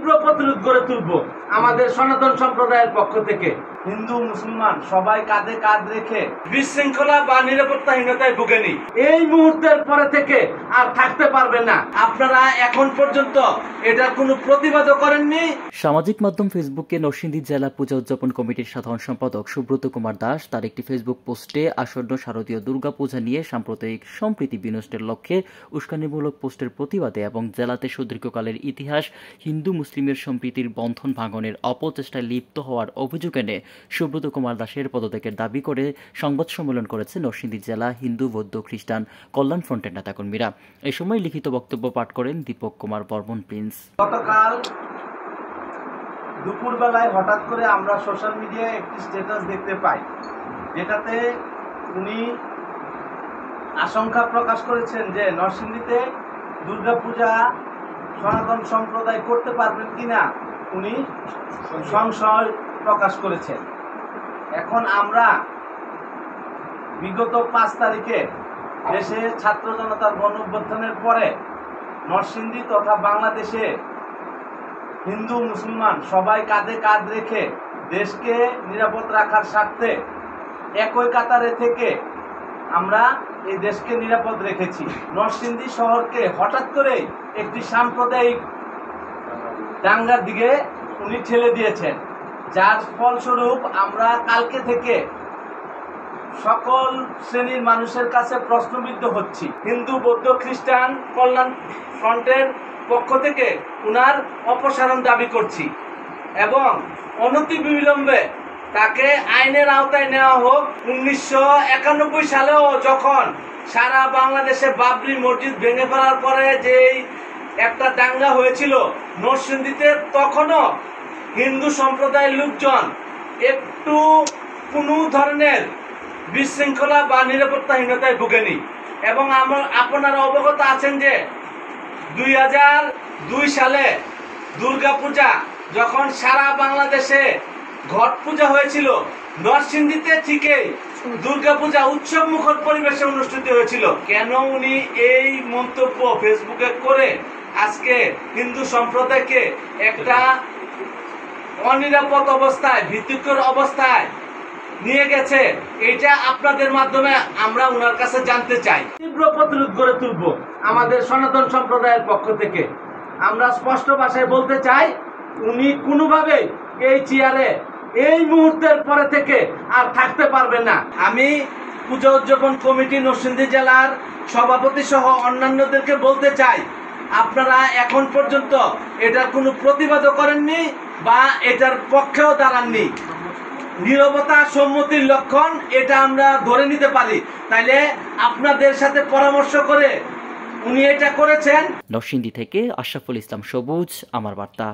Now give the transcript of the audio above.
তীব্র প্রতিরোধ গড়ে তুলব আমাদের সনাতন সম্প্রদায়ের পক্ষ থেকে। হিন্দু মুসলমান সবাই কাঁধে কাঁধ রেখে বিশৃঙ্খলা বা নিরাপত্তাহীনতায় ভুগেনি, এই মুহূর্তের পরে থেকে আর থাকতে পারবে না। আপনারা এখন পর্যন্ত এটার কোনো প্রতিবাদও করেননি। সামাজিক মাধ্যম ফেসবুকে নরসিংদী জেলা পূজা উদযাপন কমিটির সাধারণ সম্পাদক সুব্রত কুমার দাস তার একটি ফেসবুক পোস্টে আসন্ন শারদীয় দুর্গাপূজা নিয়ে সাম্প্রদায়িক সম্প্রীতি বিনষ্টের লক্ষ্যে উস্কানিমূলক পোস্টের প্রতিবাদে এবং জেলাতে সুদীর্ঘকালের ইতিহাস হিন্দু মুসলিমের সম্প্রীতির বন্ধন ভাঙনের অপচেষ্টায় লিপ্ত হওয়ার অভিযোগ এনে সুব্রত কুমার দাসের পদত্যাগের দাবি করে সংবাদ সম্মেলন করেছে নরসিংদী জেলা হিন্দু বৌদ্ধ খ্রিস্টান কল্যাণ ফ্রন্টের নেতাকর্মীরা। এই সময় লিখিত বক্তব্য পাঠ করেন দীপক কুমার বর্মন প্রিন্স। গতকাল দুপুরবেলায় হঠাৎ করে আমরা সোশ্যাল মিডিয়ায় একটি স্ট্যাটাস দেখতে পাই, যেটাতে উনি আশঙ্কা প্রকাশ করেছেন যে নরসিংদীতে দুর্গাপূজা সনাতন সম্প্রদায় করতে পারবেন কিনা উনি সংশয় প্রকাশ করেছেন। এখন আমরা বিগত 5 তারিখে দেশে ছাত্র জনতার গণঅভ্যুত্থানের পরে নরসিংদী তথা বাংলাদেশে হিন্দু মুসলমান সবাই কাঁধে কাঁধ রেখে দেশকে নিরাপদ রাখার স্বার্থে একই কাতারে থেকে আমরা এই দেশকে নিরাপদ রেখেছি। নরসিংদী শহরকে হঠাৎ করে একটি সাম্প্রদায়িক দাঙ্গার দিকে উনি ঠেলে দিয়েছেন, যার ফলস্বরূপ আমরা কালকে থেকে সকল শ্রেণীর মানুষের কাছে প্রশ্নবিদ্ধ হচ্ছি। হিন্দু বৌদ্ধ খ্রিস্টান কল্যাণ ফ্রন্টের পক্ষ থেকে উনার অপসারণ দাবি করছি এবং অনতিবিলম্বে তাকে আইনের আওতায় নেওয়া হোক। 1991 সালেও যখন সারা বাংলাদেশে বাবরি মসজিদ ভেঙে ফেলার পরে যেই একটা দাঙ্গা হয়েছিল নরসিংদীতে, তখনও হিন্দু সম্প্রদায়ের লোকজন একটু কোনো ধরনের বিশৃঙ্খলা বা নিরাপত্তাহীনতায় ভুগেনি এবং আপনারা অবগত আছেন যে 2002 সালে দুর্গাপূজা যখন সারা বাংলাদেশে ঘট পূজা হয়েছিল, নরসিংদীতে ঠিকই দুর্গাপূজা উৎসব মুখর পরিবেশে অনুষ্ঠিত হয়েছিল। কেন উনি এই মন্তব্য ফেসবুকে করে আজকে হিন্দু সম্প্রদায়কে একটা অনিরাপদ অবস্থায়, ভীতিকর অবস্থায় নিয়ে গেছে, এটা আপনাদের মাধ্যমে আমরা ওনার কাছে জানতে চাই। তীব্র প্রতিরোধ গড়ে তুলব আমাদের সনাতন সম্প্রদায়ের পক্ষ থেকে। আমরা স্পষ্ট ভাষায় বলতে চাই, উনি কোনোভাবেই এই চেয়ারে এই মুহূর্তের পরে থেকে আর থাকতে পারবেন না। আমি পূজা উদযাপন কমিটি নরসিংদী জেলার সভাপতি সহ অন্যান্যদেরকে বলতে চাই, আপনারা এখন পর্যন্ত এটার কোনো প্রতিবাদও করেননি বা এটার পক্ষেও দাঁড়াননি। নীরবতা সম্মতির লক্ষণ, এটা আমরা ধরে নিতে পারি। তাইলে আপনাদের সাথে পরামর্শ করে উনি এটা করেছেন। নরসিংদী থেকে আশরাফুল ইসলাম সবুজ, আমার বার্তা।